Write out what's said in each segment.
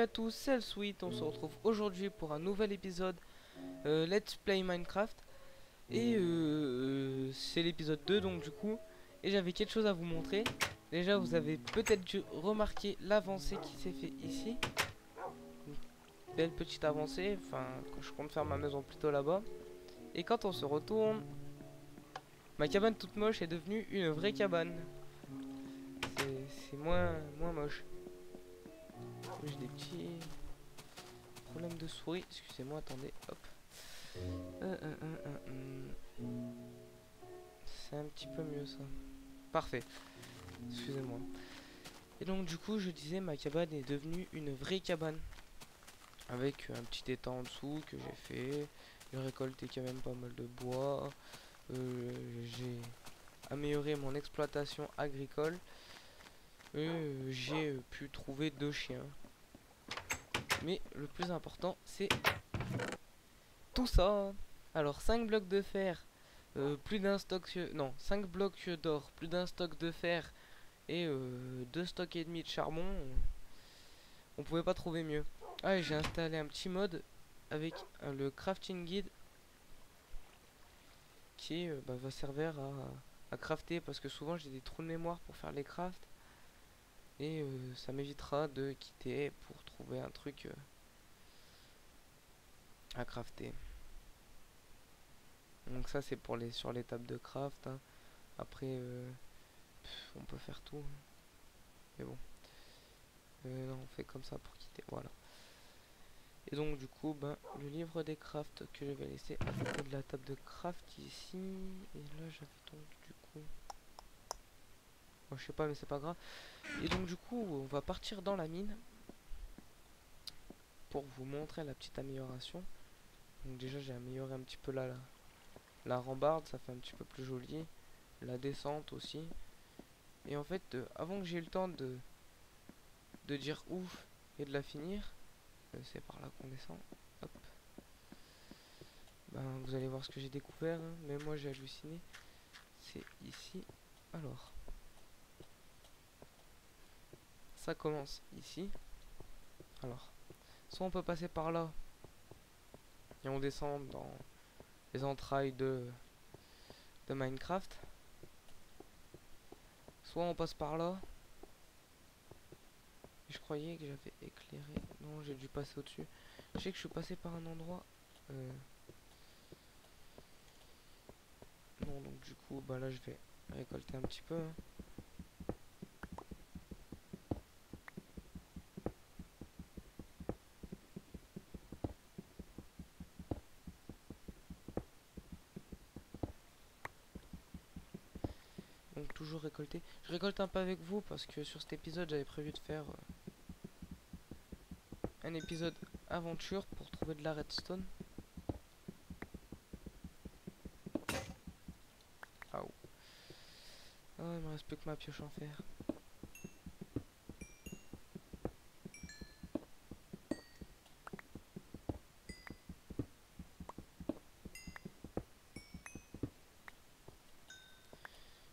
à tous, c'est le Sweet, on se retrouve aujourd'hui pour un nouvel épisode Let's Play Minecraft. Et c'est l'épisode 2 donc du coup. Et j'avais quelque chose à vous montrer. Déjà vous avez peut-être dû remarquer l'avancée qui s'est fait ici. Une belle petite avancée, enfin quand je compte faire ma maison plutôt là-bas. Et quand on se retourne, ma cabane toute moche est devenue une vraie cabane. C'est moins moche. J'ai des petits problèmes de souris, excusez-moi, attendez, hop. C'est un petit peu mieux ça. Parfait. Excusez-moi. Et donc du coup je disais ma cabane est devenue une vraie cabane. Avec un petit étang en dessous que j'ai fait. J'ai récolté quand même pas mal de bois. J'ai amélioré mon exploitation agricole. Et j'ai pu trouver 2 chiens. Mais le plus important c'est tout ça. Alors 5 blocs de fer. Plus d'un stock, non, 5 blocs d'or, plus d'un stock de fer et 2 stocks et demi de charbon, on pouvait pas trouver mieux. Ah, et j'ai installé un petit mode avec le crafting guide qui va servir à crafter parce que souvent j'ai des trous de mémoire pour faire les crafts et ça m'évitera de quitter pour trouver un truc à crafter. Donc ça c'est pour les sur les tables de craft, hein. Après on peut faire tout, mais bon. Non, on fait comme ça pour quitter, voilà. Et donc du coup, le livre des crafts que je vais laisser à côté de la table de craft ici. Et là j'avais donc du coup... Bon, je sais pas mais c'est pas grave. Et donc du coup, on va partir dans la mine. Pour vous montrer la petite amélioration. Donc déjà j'ai amélioré un petit peu la rambarde, ça fait un petit peu plus joli. La descente aussi. Et en fait, avant que j'ai eu le temps de dire ouf et de la finir, c'est par là qu'on descend. Hop. Vous allez voir ce que j'ai découvert, hein. Même moi j'ai halluciné. C'est ici. Alors, ça commence ici. Alors, soit on peut passer par là et on descend dans les entrailles de Minecraft. Soit on passe par là. Je croyais que j'avais éclairé. Non, j'ai dû passer au-dessus. Je sais que je suis passé par un endroit. Non, donc du coup, là je vais récolter un petit peu, hein. Donc toujours récolter. Je récolte un peu avec vous parce que sur cet épisode j'avais prévu de faire un épisode aventure pour trouver de la redstone. Ah, oh. Ah, il me reste plus que ma pioche en fer.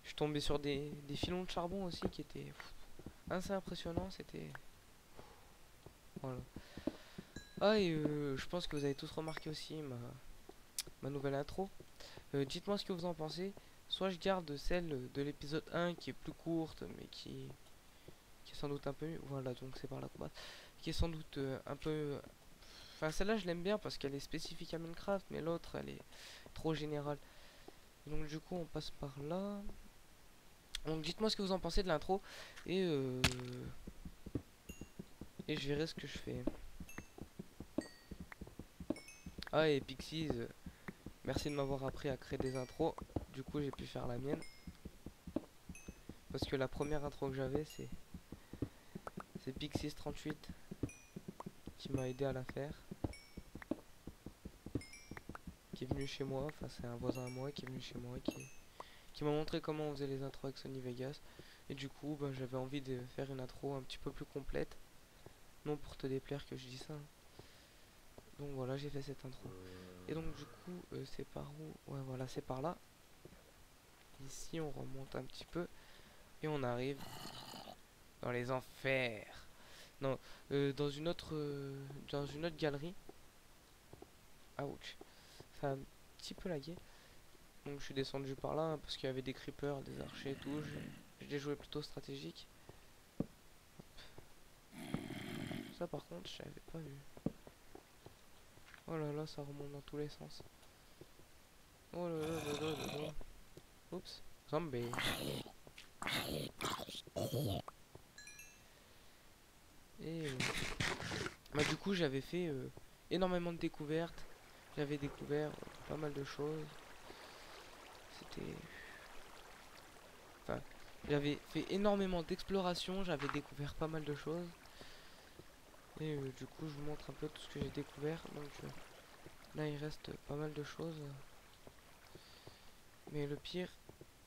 Je suis tombé sur des filons de charbon aussi qui étaient assez impressionnants. C'était... Voilà. Ah, et je pense que vous avez tous remarqué aussi ma nouvelle intro. Dites-moi ce que vous en pensez. Soit je garde celle de l'épisode 1 qui est plus courte mais qui est sans doute un peu mieux. Voilà, donc c'est par la combat. Qui est sans doute un peu... Enfin, celle-là je l'aime bien parce qu'elle est spécifique à Minecraft, mais l'autre elle est trop générale. Donc du coup on passe par là. Donc dites-moi ce que vous en pensez de l'intro et je verrai ce que je fais. Ah, et Pixies, merci de m'avoir appris à créer des intros. Du coup j'ai pu faire la mienne. Parce que la première intro que j'avais c'est Pixies38 qui m'a aidé à la faire. Qui est venu chez moi, enfin c'est un voisin à moi qui est venu chez moi qui m'a montré comment on faisait les intros avec Sony Vegas. Et du coup j'avais envie de faire une intro un petit peu plus complète. Non pour te déplaire que je dis ça, hein. Donc voilà, j'ai fait cette intro. Et donc du coup c'est par où? Ouais, voilà, c'est par là. Ici on remonte un petit peu et on arrive dans les enfers. Non, dans une autre galerie. Ouch. Ça a un petit peu lagué. Donc je suis descendu par là hein, parce qu'il y avait des creepers, des archers et tout. J'ai joué plutôt stratégique. Ça par contre, je l'avais pas vu. Oh là là, ça remonte dans tous les sens. Oh là là là là là là. Oups. Zombie. Et bah, du coup, j'avais fait énormément de découvertes. J'avais découvert pas mal de choses. C'était... Enfin, j'avais fait énormément d'exploration. J'avais découvert pas mal de choses. Et du coup, je vous montre un peu tout ce que j'ai découvert. Donc là, il reste pas mal de choses. Mais le pire,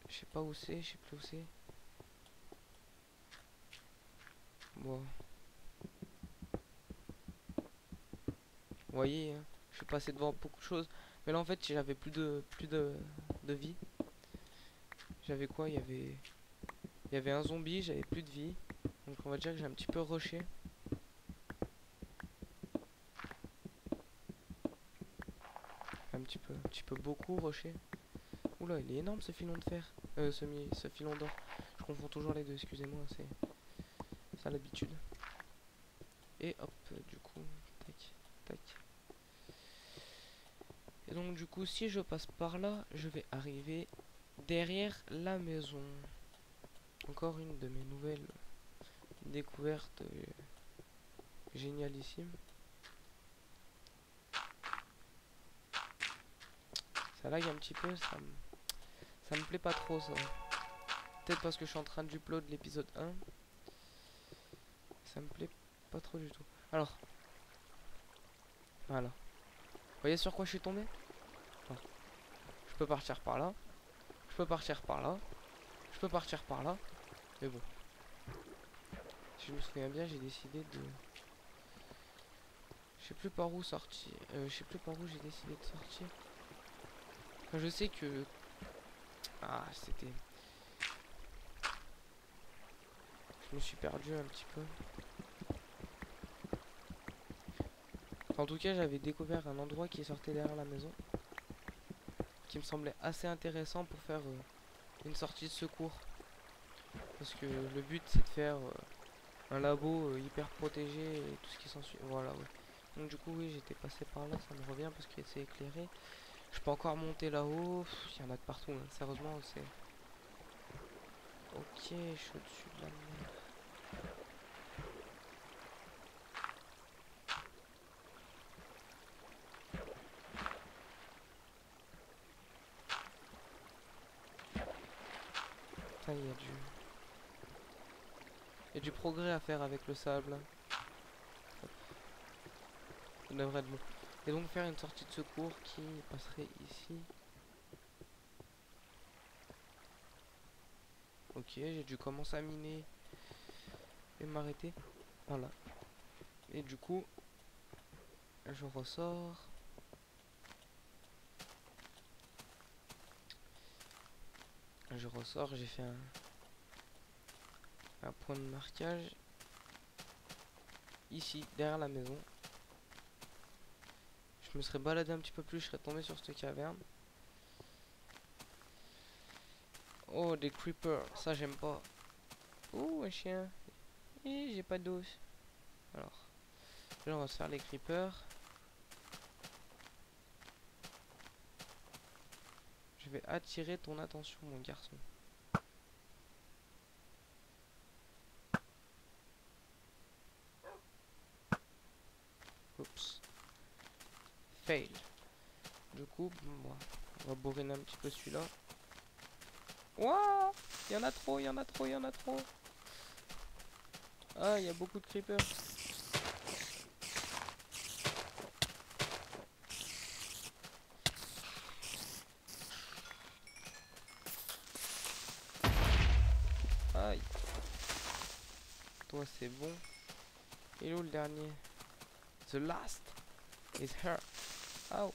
je sais pas où c'est, je sais plus où c'est. Bon. Vous voyez, hein, je suis passé devant beaucoup de choses. Mais là, en fait, j'avais plus de vie. J'avais quoi? Il y avait un zombie, j'avais plus de vie. Donc on va dire que j'ai un petit peu rushé. Un petit peu beaucoup rushé. Oula, il est énorme ce filon de fer. Ce filon d'or. Je confonds toujours les deux, excusez-moi, c'est ça l'habitude. Et hop, du coup, tac, tac. Et donc du coup, si je passe par là, je vais arriver derrière la maison. Encore une de mes nouvelles découvertes génialissimes. Ça lag un petit peu, ça me plaît pas trop ça. Peut-être parce que je suis en train d'upload l'épisode 1. Ça me plaît pas trop du tout. Alors, voilà. Vous voyez sur quoi je suis tombé? Voilà. Je peux partir par là. Je peux partir par là. Je peux partir par là. Mais bon. Si je me souviens bien, j'ai décidé de... Je sais plus par où sortir. Je sais plus par où j'ai décidé de sortir. Enfin, je sais que... Ah, c'était... Je me suis perdu un petit peu. En tout cas, j'avais découvert un endroit qui sortait derrière la maison. Qui me semblait assez intéressant pour faire une sortie de secours. Parce que le but, c'est de faire un labo hyper protégé et tout ce qui s'ensuit. Voilà, ouais. Donc du coup, oui, j'étais passé par là, ça me revient parce qu'il s'est éclairé. Je peux encore monter là-haut. Il y en a de partout, hein. Sérieusement, c'est... Ok, je suis au-dessus de la mer. Putain, il y a du progrès à faire avec le sable. Ça devrait être bon. Et donc faire une sortie de secours qui passerait ici. Ok, j'ai dû commencer à miner et m'arrêter. Voilà. Et du coup, je ressors. J'ai fait un point de marquage. Ici, derrière la maison. Je me serais baladé un petit peu plus, je serais tombé sur cette caverne. Oh, des creepers, ça j'aime pas. Oh, un chien. Et j'ai pas d'os. Alors, là on va se faire les creepers. Je vais attirer ton attention, mon garçon. Oups. Fail. Du coup, bon, on va bourriner un petit peu celui-là. Wouah! Il y en a trop, il y en a trop, il y en a trop. Ah, il y a beaucoup de creepers. Aïe. Toi, c'est bon. Et où le dernier? The last is her. Oh.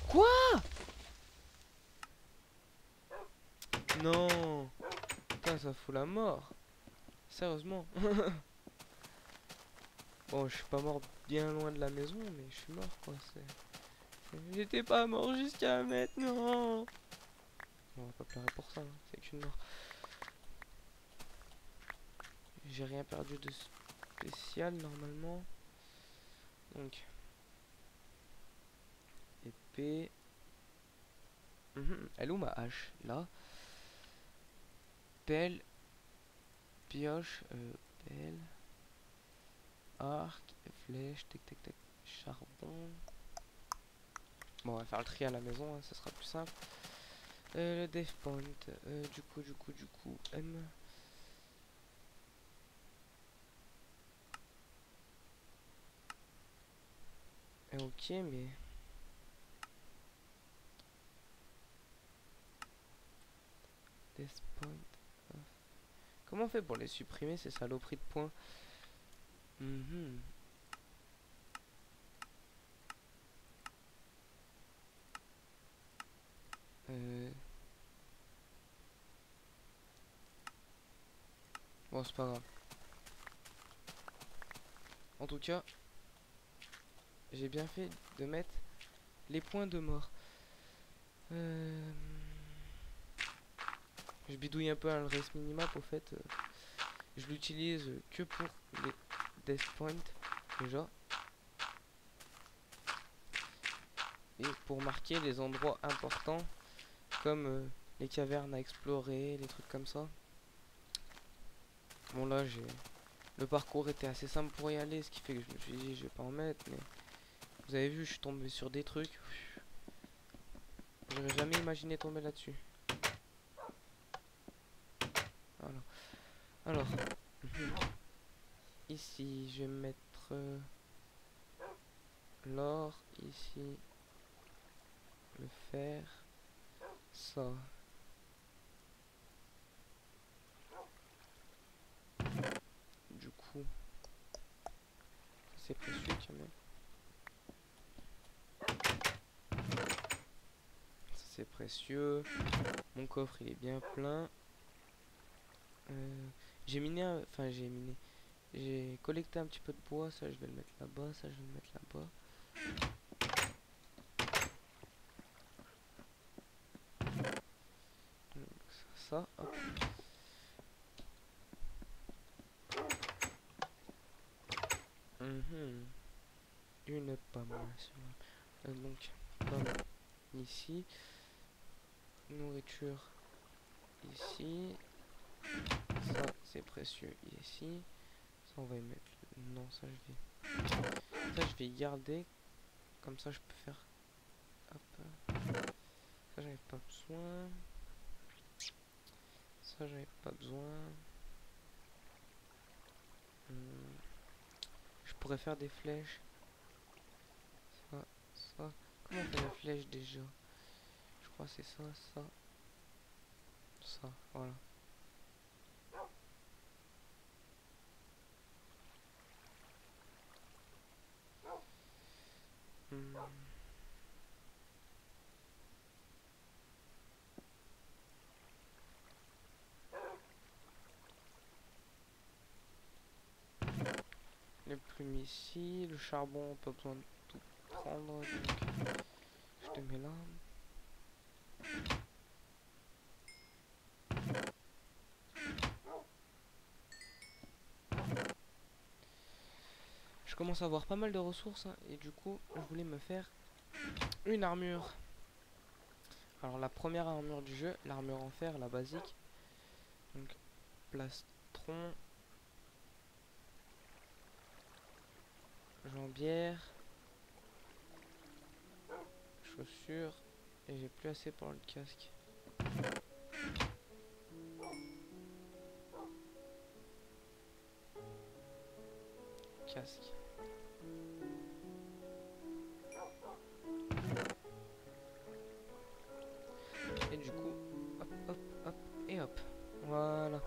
Quoi? Non. Putain, ça fout la mort. Sérieusement. Bon, je suis pas mort bien loin de la maison, mais je suis mort, quoi. J'étais pas mort jusqu'à maintenant. On va pas pleurer pour ça, hein. C'est qu'une mort. J'ai rien perdu de spécial, normalement. Donc. Épée. Elle est où ma hache? Là. Pelle. Pioche. Pelle. Arc. Flèche. Tac tac tac. Charbon. Bon, on va faire le tri à la maison, hein, ça sera plus simple. Le death point. Du coup. M. Ok, mais. Death point. Comment on fait pour les supprimer, ces saloperies de points? Bon, c'est pas grave. En tout cas, j'ai bien fait de mettre les points de mort. Je bidouille un peu un race minimap au fait. Je l'utilise que pour les death points déjà. Et pour marquer les endroits importants comme les cavernes à explorer, les trucs comme ça. Bon là le parcours était assez simple pour y aller, ce qui fait que je me suis dit je vais pas en mettre, mais vous avez vu, je suis tombé sur des trucs. J'aurais jamais imaginé tomber là-dessus. Voilà. Alors, ici, je vais mettre l'or, ici, le fer, ça. Du coup, c'est précieux quand même. Ça c'est précieux. Mon coffre il est bien plein. J'ai miné, enfin j'ai miné. J'ai collecté un petit peu de bois, ça je vais le mettre là-bas, ça je vais le mettre là-bas. Ça, hop. Une pomme. Donc, pomme ici. Nourriture ici. Ça, c'est précieux ici. Ça, on va y mettre. Non, ça, je vais y garder. Comme ça, je peux faire. Hop. Ça, j'avais pas besoin. Ça, j'avais pas besoin. Je pourrais faire des flèches. Ça. Comment on fait la flèche déjà? Je crois que c'est ça, ça. Ça, voilà. Les plumes ici, le charbon, pas besoin de tout prendre, donc je te mets là. Je commence à avoir pas mal de ressources hein, et du coup je voulais me faire une armure. Alors la première armure du jeu, l'armure en fer, la basique. Donc plastron, jambière, chaussures et j'ai plus assez pour le casque. Casque. Et du coup, hop, et hop. Voilà.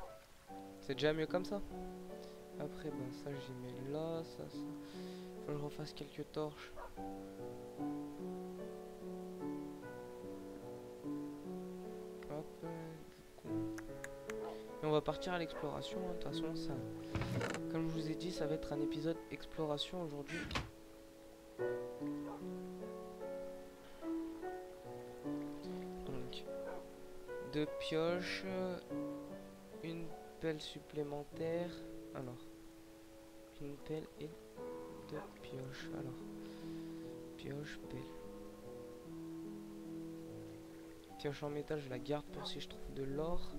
C'est déjà mieux comme ça. Après, ben ça j'y mets là, ça. Faut que je refasse quelques torches. Hop, du coup. Et on va partir à l'exploration. De toute façon, ça, comme je vous ai dit, ça va être un épisode exploration aujourd'hui. Donc, 2 pioches, une pelle supplémentaire. Alors, une pelle et 2 pioches. Alors, pioche, pelle. Pioche en métal, je la garde pour si je trouve de l'or.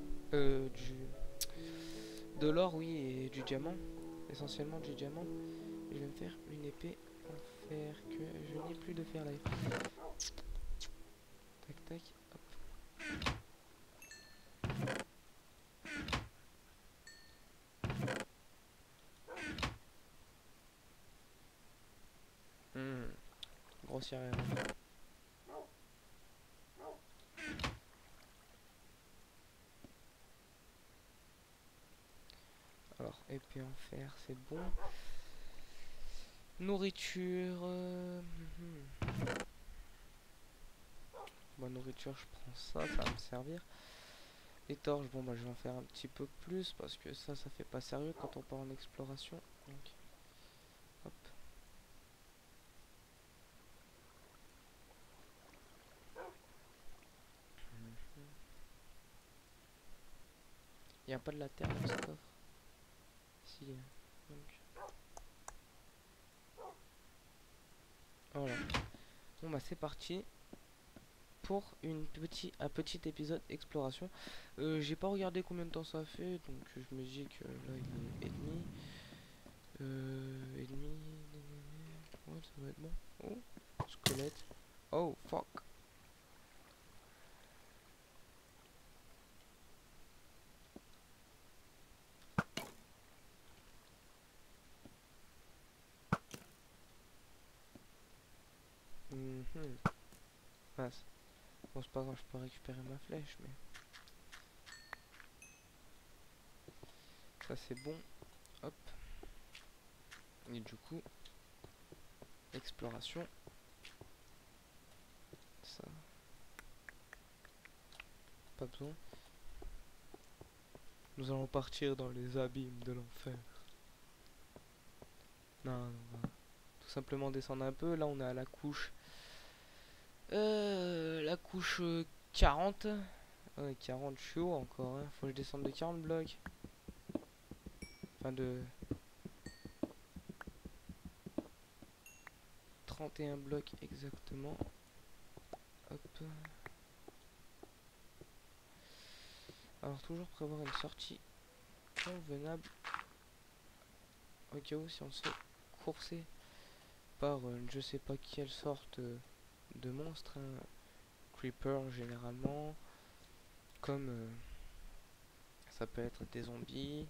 De l'or, oui, et du diamant. Essentiellement du diamant. Et je vais me faire une épée en fer que je n'ai plus de fer live. Tac, tac, hop. Grossière erreur. Alors, épée en fer, c'est bon. Nourriture. Bon, nourriture, je prends ça, ça va me servir. Les torches, bon, bah, je vais en faire un petit peu plus parce que ça fait pas sérieux quand on part en exploration. Donc, hop. Il n'y a pas de la terre dans ce coffre. Si. Donc. Voilà. Bon bah c'est parti pour un petit épisode exploration. J'ai pas regardé combien de temps ça fait, donc je me dis que là il est ennemi. Ennemi. Ouais, ça va être bon. Oh, squelette. Oh fuck. Mince. Bon, c'est pas grave, je peux récupérer ma flèche, mais ça c'est bon. Hop. Et du coup, exploration. Ça. Pas besoin. Nous allons partir dans les abîmes de l'enfer. Non, on va tout simplement descendre un peu. Là, on est à la couche. La couche 40. Ouais, 40, je suis haut encore. Hein. Faut que je descende de 40 blocs. Enfin, de 31 blocs exactement. Hop. Alors, toujours prévoir une sortie convenable. Au cas où, si on se fait courser par je sais pas quelle sorte de monstre. Hein. Creeper généralement. Comme ça peut être des zombies,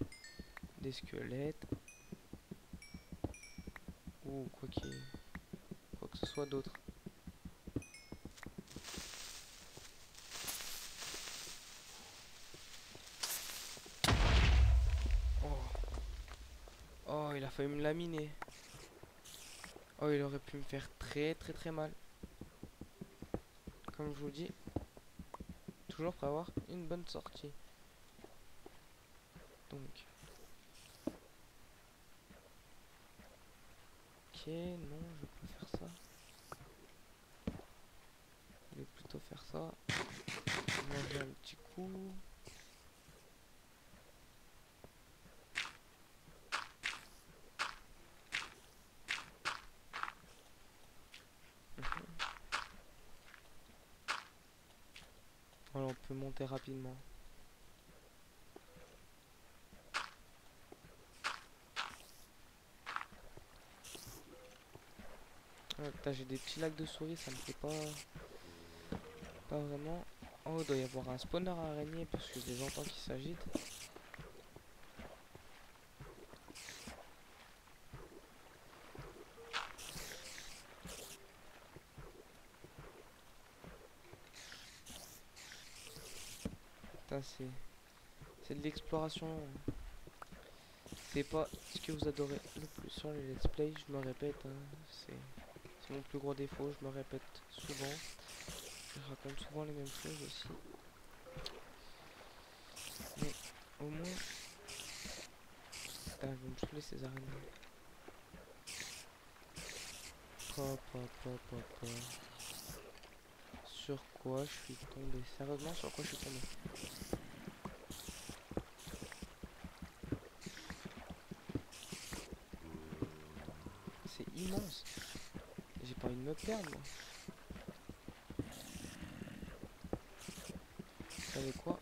des squelettes. Ou quoi que ce soit d'autre. Oh, il a failli me laminer. Oh, il aurait pu me faire très mal. Comme je vous dis, toujours pour avoir une bonne sortie. Donc. Ok, non, je vais pas faire ça. Je vais plutôt faire ça. Manger un petit coup. Voilà, on peut monter rapidement. J'ai des petits lacs de souris, ça me fait pas vraiment. Oh, il doit y avoir un spawner araignée parce que je les entends qui s'agitent. C'est de l'exploration. C'est pas ce que vous adorez le plus sur les let's play, je me répète, hein, c'est mon plus gros défaut, je me répète souvent. Je raconte souvent les mêmes choses aussi. Mais au moins... Putain, elles vont me saouler ces araignées. Hop, hop, hop, hop, hop. Sur quoi je suis tombé? Sérieusement, sur quoi je suis tombé? C'est immense. J'ai pas envie de me perdre, moi. Vous savez quoi?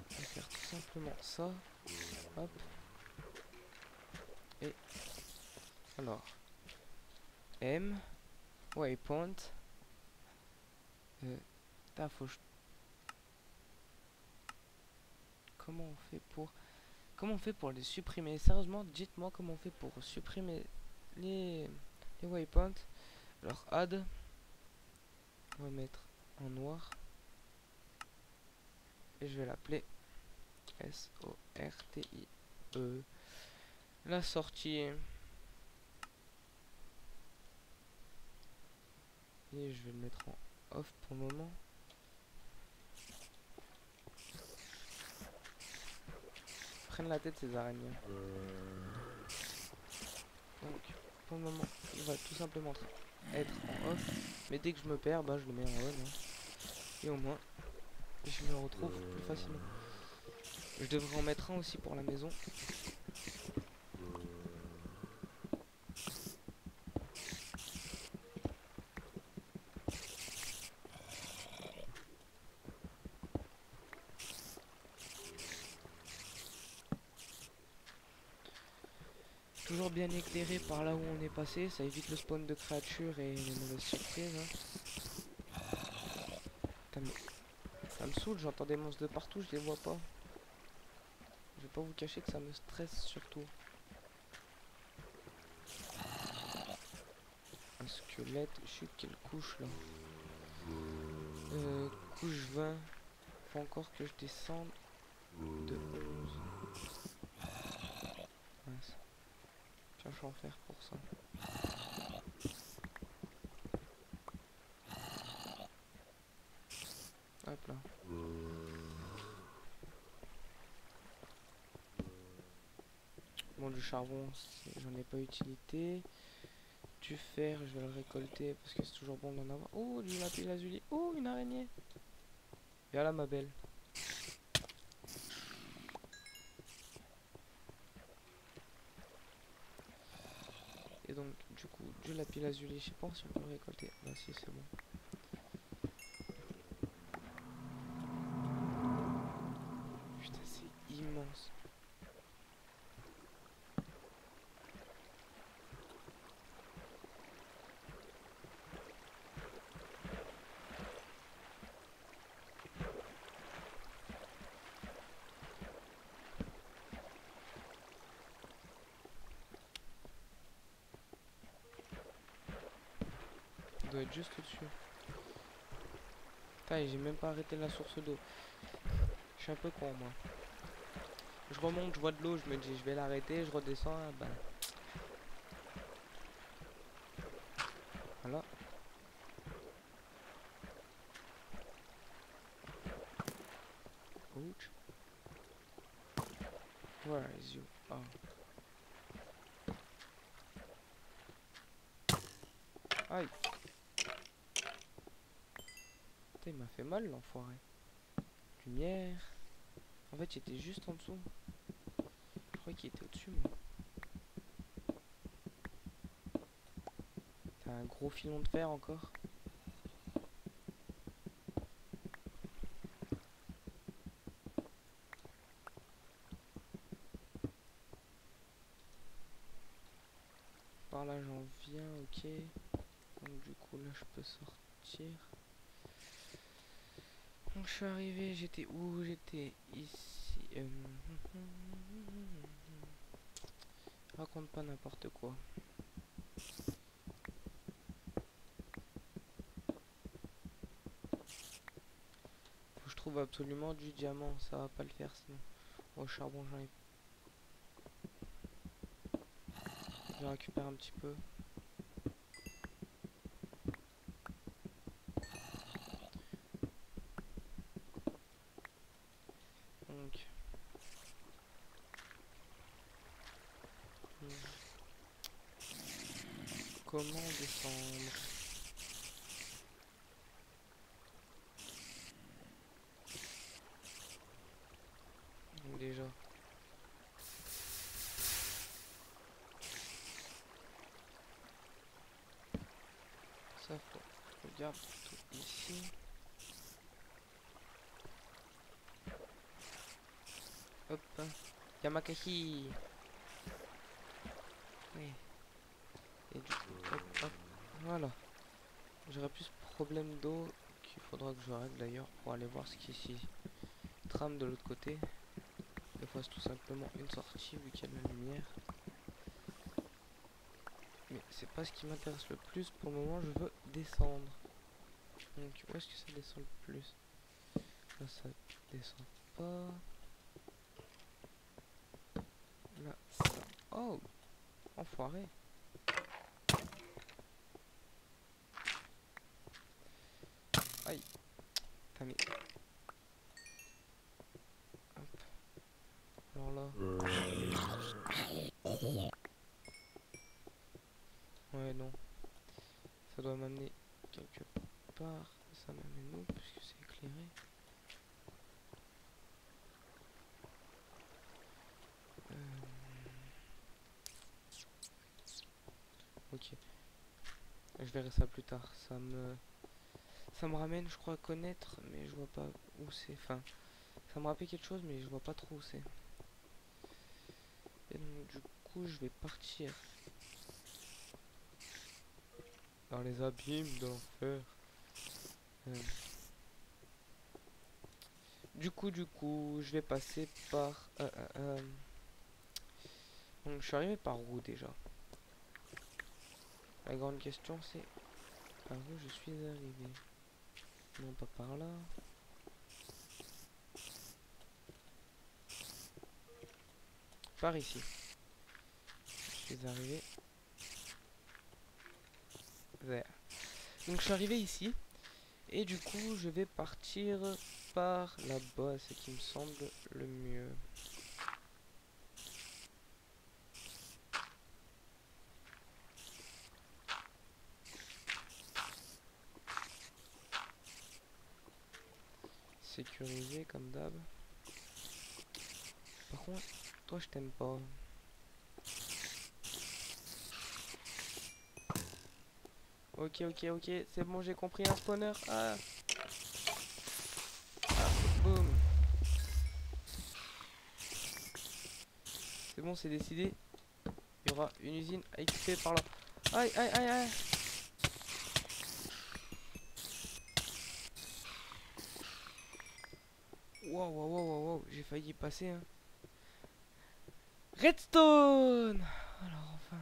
Je vais faire tout simplement ça. Hop. Et alors, M, waypoint. Putain, faut que comment on fait pour les supprimer? Sérieusement, dites-moi comment on fait pour supprimer les waypoints. Alors add, on va mettre en noir et je vais l'appeler SORTIE. La sortie. Et je vais le mettre en off pour le moment. Prennent la tête ces araignées. Donc pour le moment il va tout simplement être en off. Mais dès que je me perds, bah, je le mets en on. Hein. Et au moins je me retrouve plus facilement. Je devrais en mettre un aussi pour la maison. Toujours bien éclairé par là où on est passé, ça évite le spawn de créatures et les mauvaises surprises. Hein. Ça me saoule, j'entends des monstres de partout, je les vois pas. Je vais pas vous cacher que ça me stresse surtout. Un squelette, je sais quelle couche là. Couche 20. Faut encore que je descende de 11. Mince. Tiens, je vais en faire pour ça. Hop là. Bon, du charbon, j'en ai pas utilité. Du fer, je vais le récolter parce que c'est toujours bon d'en avoir. Oh, du lapis lazuli. Oh, une araignée. Viens là, ma belle. Et donc, du coup, du lapis lazuli. Je sais pas si on peut le récolter. Bah, si, c'est bon. Putain, c'est immense. Il doit être juste au-dessus. Putain, j'ai même pas arrêté la source d'eau. Je suis un peu con, moi. Je remonte, je vois de l'eau, je me dis je vais l'arrêter, je redescends, bah. Voilà. Ouch. Where is you? Oh. Aïe. Putain, il m'a fait mal l'enfoiré. Lumière. En fait, j'étais juste en dessous. Je croyais qu'il était au-dessus, moi. T'as un gros filon de fer encore. Par là, j'en viens, ok. Donc, du coup, là, je peux sortir. Donc, je suis arrivé, j'étais où? J'étais ici. Raconte pas n'importe quoi. Faut que je trouve absolument du diamant, ça va pas le faire sinon. Au charbon, j'en ai. Je récupère un petit peu. comment descendre? Donc déjà. Ça faut. Regarde tout ici. Hop. Yamakaki. Oui. Et du coup, hop, hop. Voilà. J'aurais plus de problème d'eau qu'il faudra que je règle d'ailleurs pour aller voir ce qui s'y trame de l'autre côté. Des fois c'est tout simplement une sortie vu qu'il y a de la lumière. Mais c'est pas ce qui m'intéresse le plus. Pour le moment je veux descendre. Donc où est-ce que ça descend le plus? Là ça descend pas. Là ça... Oh! Enfoiré! Aïe! Putain mais... Hop. Alors là... Ouais non. Ça doit m'amener quelque part. Ça m'amène où? Puisque c'est éclairé. Ok. Je verrai ça plus tard. Ça me ramène, je crois, à connaître, mais je vois pas où c'est. Enfin, ça me rappelle quelque chose, mais je vois pas trop où c'est. Et donc, du coup, je vais partir dans les abîmes de l'enfer. Euh, du coup, je vais passer par... Donc, je suis arrivé par où déjà? La grande question, c'est par où je suis arrivé? Non, pas par là. Par ici. Je suis arrivé vers. Donc, je suis arrivé ici. Et du coup, je vais partir par là-bas, ce qui me semble le mieux. Sécurisé comme d'hab. Par contre, toi je t'aime pas. Ok, c'est bon, j'ai compris un spawner. Ah, boum. C'est bon, c'est décidé. Il y aura une usine à équiper par là. Aïe, aïe, aïe, aïe. Wow, wow, wow, wow, wow. J'ai failli y passer. Hein. Redstone. Alors enfin.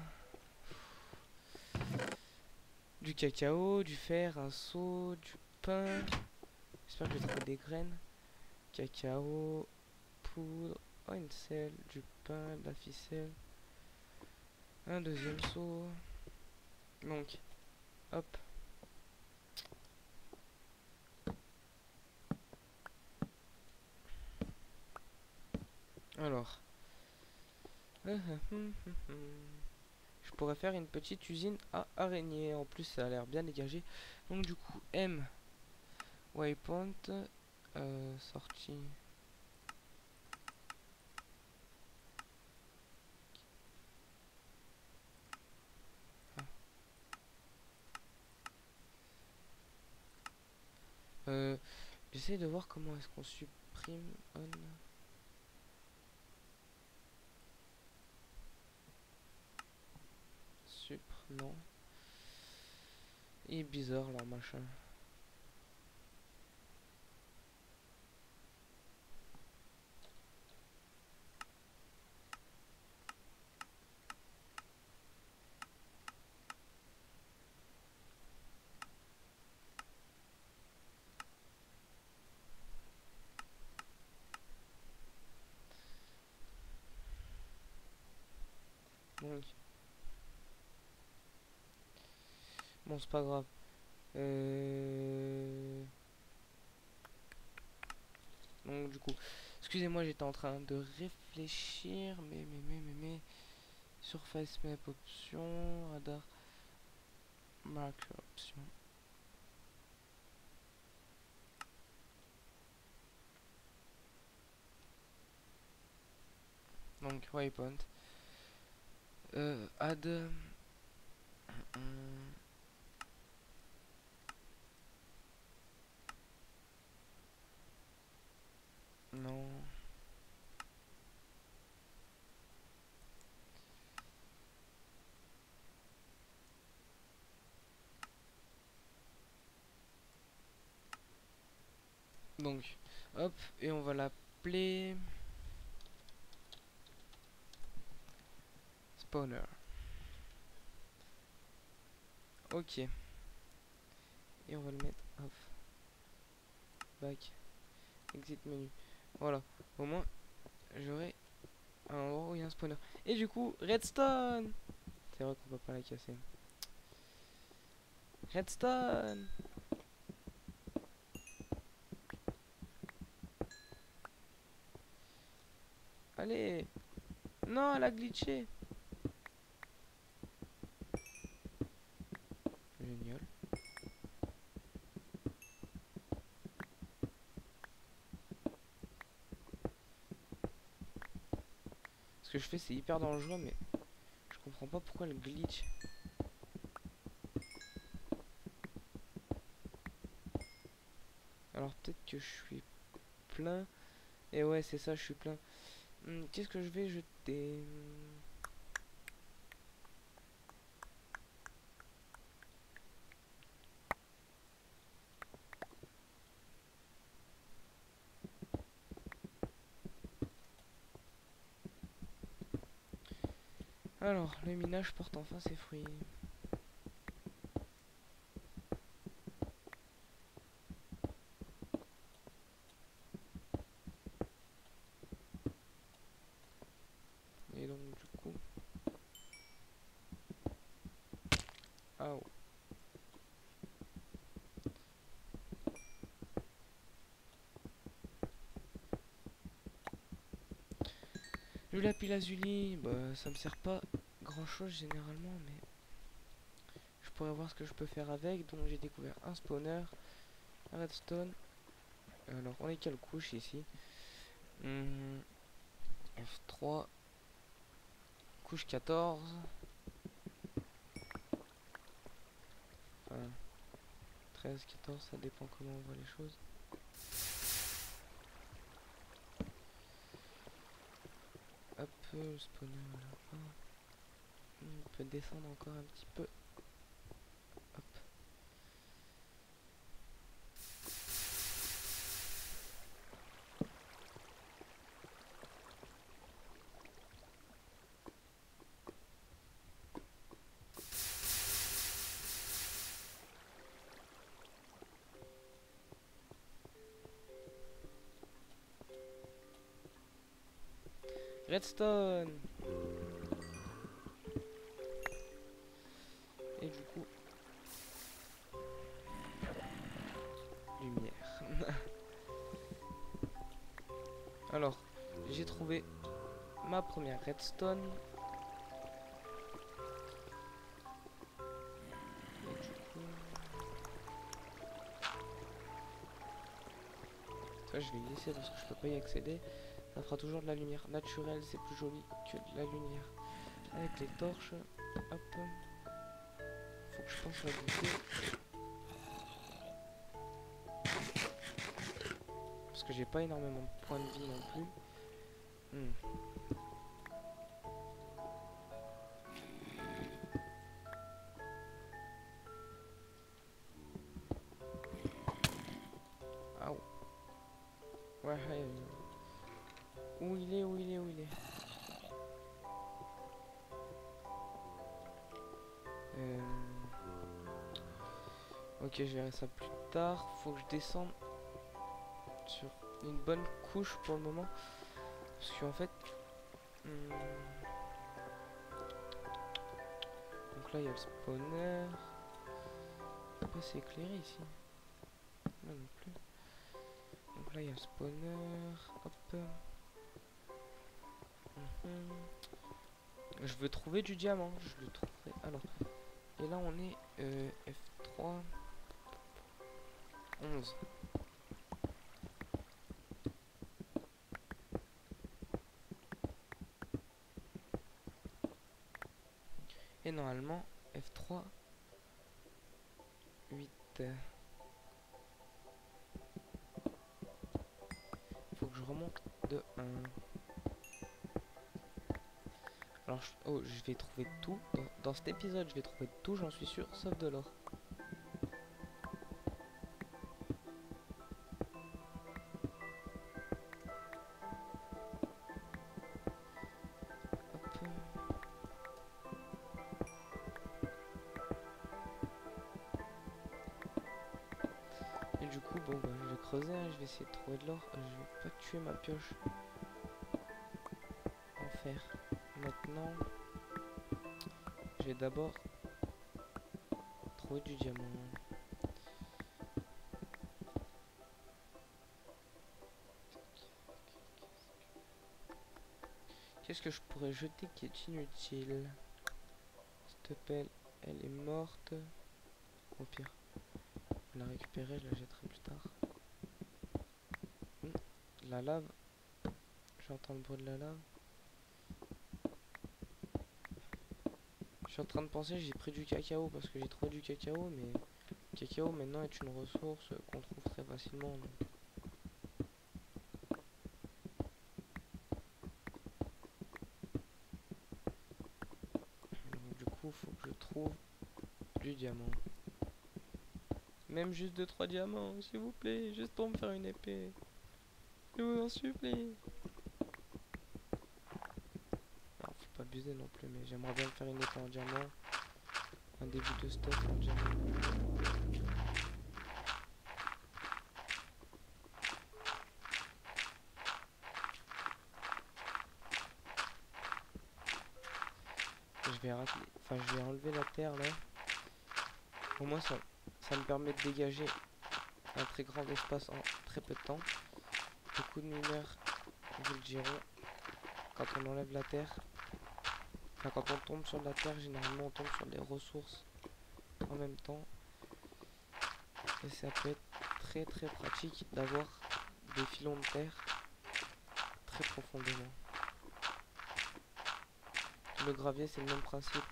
Du cacao, du fer, un seau, du pain. J'espère que je vais trouver des graines. Cacao, poudre, oh une selle, du pain, de la ficelle. Un deuxième seau. Donc, hop. Alors. Je pourrais faire une petite usine à araignées. En plus, ça a l'air bien dégagé. Donc, du coup, M. Waypoint. Sortie. Ah. J'essaie de voir comment est-ce qu'on supprime on. Supr, non. Il est bizarre leur machin. Donc. Bon, c'est pas grave. Donc du coup, excusez-moi, j'étais en train de réfléchir, mais surface map option, radar. Marqueur option. Donc waypoint. Add. Non. Donc, hop, et on va l'appeler spawner. Ok. Et on va le mettre off. Back. Exit menu. Voilà. Au moins, j'aurai un endroit où il y a un spawner. Et du coup, redstone. C'est vrai qu'on peut pas la casser. Redstone. Allez. Non, elle a glitché. Génial. Ce que je fais, c'est hyper dangereux, mais je comprends pas pourquoi elle glitch. Alors peut-être que je suis plein. Et ouais, c'est ça, je suis plein. Qu'est-ce que je vais jeter? Alors, le minage porte enfin ses fruits. Et donc du coup... Ah, le lapis lazuli, bah ça me sert pas grand chose généralement, mais je pourrais voir ce que je peux faire avec. Donc j'ai découvert un spawner, un redstone. Alors on est quelle couche ici? F3, couche 14. Enfin 13, 14, ça dépend comment on voit les choses. Hop, le spawner là. On peut descendre encore un petit peu. Hop. Redstone. Et du coup, lumière. Alors, j'ai trouvé ma première redstone. Et du coup, ça je vais y laisser parce que je peux pas y accéder. Ça fera toujours de la lumière naturelle, c'est plus joli que de la lumière avec les torches. Hop. Faut que je pense à goûter. Parce que j'ai pas énormément de points de vie non plus. Ah ouais, où il est, où il est, où il est. Ok, je verrai ça plus tard. Faut que je descende sur une bonne couche pour le moment. Parce qu'en fait... donc là, il y a le spawner. C'est pas assez éclairé ici. Là non plus. Donc là, il y a le spawner. Hop. Je veux trouver du diamant. Je le trouverai. Alors, Et là on est F3 11. Et normalement F3 8. Faut que je remonte de 1. Alors oh, je vais trouver tout dans cet épisode, je vais trouver tout, j'en suis sûr, sauf de l'or. Et du coup, bon, bah, je vais creuser, hein, je vais essayer de trouver de l'or. Je vais pas tuer ma pioche en fer. Maintenant, je vais d'abord trouver du diamant. Qu'est-ce que je pourrais jeter qui est inutile? Cette pelle, elle est morte. Au pire, je vais la récupérer, je la jetterai plus tard. La lave. J'entends le bruit de la lave. Je suis en train de penser, j'ai pris du cacao parce que j'ai trouvé du cacao, mais le cacao maintenant est une ressource qu'on trouve très facilement. Donc. Donc, du coup, faut que je trouve du diamant. Même juste 2-3 diamants, s'il vous plaît, juste pour me faire une épée. Je vous en supplie. Alors, faut pas abuser non plus, mais j'aimerais bien me faire une épée en diamant. Un début de stuff en diamant. Je vais racler, enfin je vais enlever la terre là. Au moins ça me permet de dégager un très grand espace en très peu de temps. Beaucoup de mineurs vous le diront. Quand on enlève la terre, enfin quand on tombe sur la terre, généralement on tombe sur des ressources en même temps. Et ça peut être très très pratique d'avoir des filons de terre très profondément. Le gravier c'est le même principe.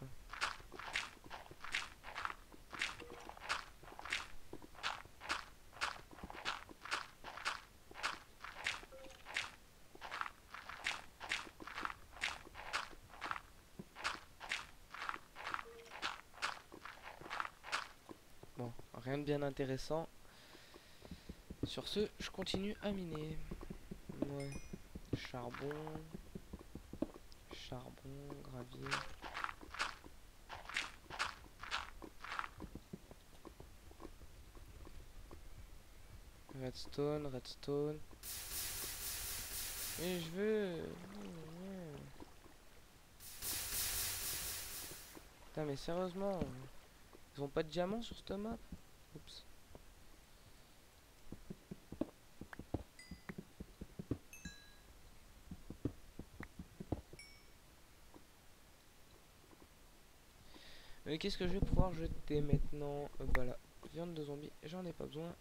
Bon, rien de bien intéressant. Sur ce, je continue à miner. Ouais. Charbon. Charbon, gravier. Redstone, redstone. Mais je veux. Putain, mais sérieusement, ils ont pas de diamant sur cette map? Oups. Mais qu'est-ce que je vais pouvoir jeter maintenant? Voilà, viande de zombie, j'en ai pas besoin.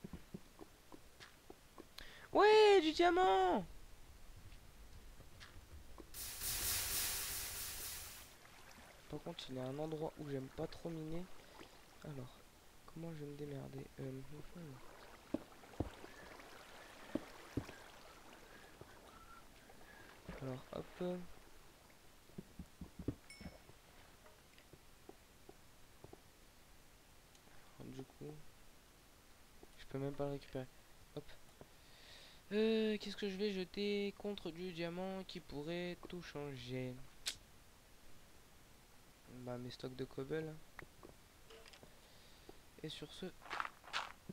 Ouais, du diamant! Par contre, il y a un endroit où j'aime pas trop miner. Alors, comment je vais me démerder? Alors, hop. Du coup, je peux même pas le récupérer. Hop. Qu'est-ce que je vais jeter contre du diamant qui pourrait tout changer? Bah, mes stocks de cobble. Et sur ce,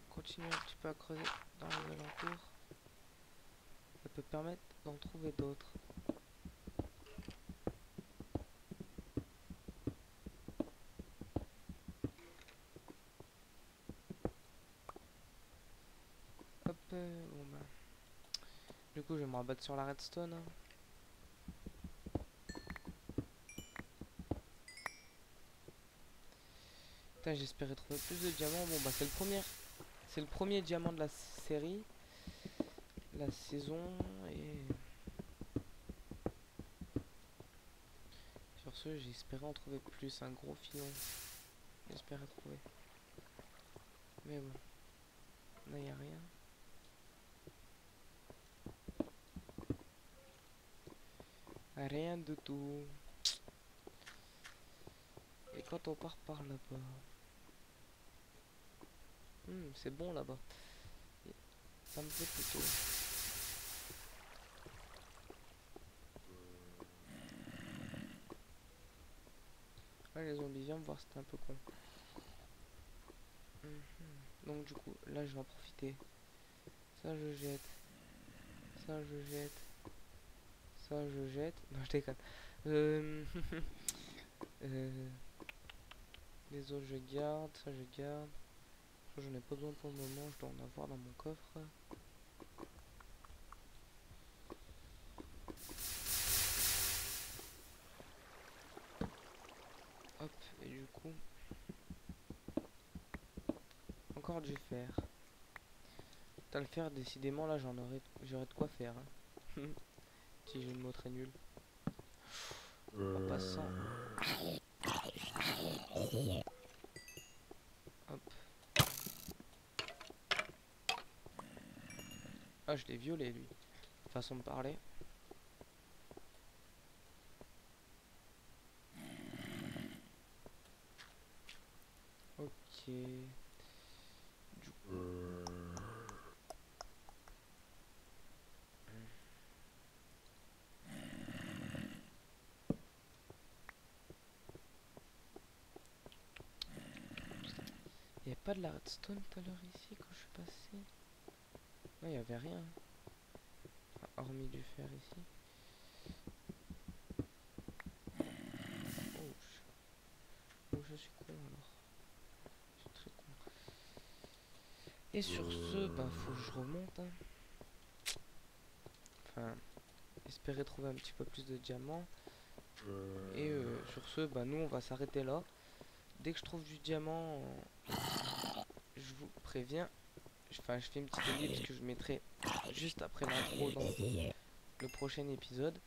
continuer un petit peu à creuser dans les alentours. Ça peut permettre d'en trouver d'autres. Hop, bon bah. Du coup, je vais me rabattre sur la redstone. Hein. Putain, j'espérais trouver plus de diamants. Bon bah c'est le premier diamant de la série, la saison, et sur ce j'espérais en trouver plus, un gros filon. J'espérais trouver. Mais bon, là y a rien. Rien du tout. Et quand on part par là-bas, c'est bon là-bas. Ça me plaît plutôt. Ah, les zombies viennent me voir, c'était un peu con. Donc du coup, là je vais en profiter. Ça je jette. Ça je jette. Ça je jette. Non, je déconne. Euh... euh, Les autres je garde. Ça je garde. J'en ai pas besoin pour le moment. Je dois en avoir dans mon coffre. Hop. Et du coup, encore du fer. T'as le fer, décidément là j'aurais de quoi faire. Hein. Si j'ai une mot très nul. En passant. Hop. Ah, je l'ai violé lui. Façon de parler. Ok. Du coup. Il n'y avait pas de la redstone tout à l'heure ici quand je suis passé. Non, il n'y avait rien. Enfin, hormis du fer ici. Je suis con alors. Je suis très con. Et sur ce, bah faut que je remonte. Hein. Enfin, espérer trouver un petit peu plus de diamants. Et sur ce, bah nous on va s'arrêter là. Dès que je trouve du diamant, je vous préviens. Enfin, je fais une petite ellipse que je mettrai juste après l'intro dans le prochain épisode.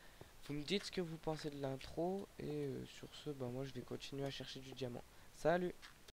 Vous me dites ce que vous pensez de l'intro. Et sur ce, bah moi je vais continuer à chercher du diamant. Salut!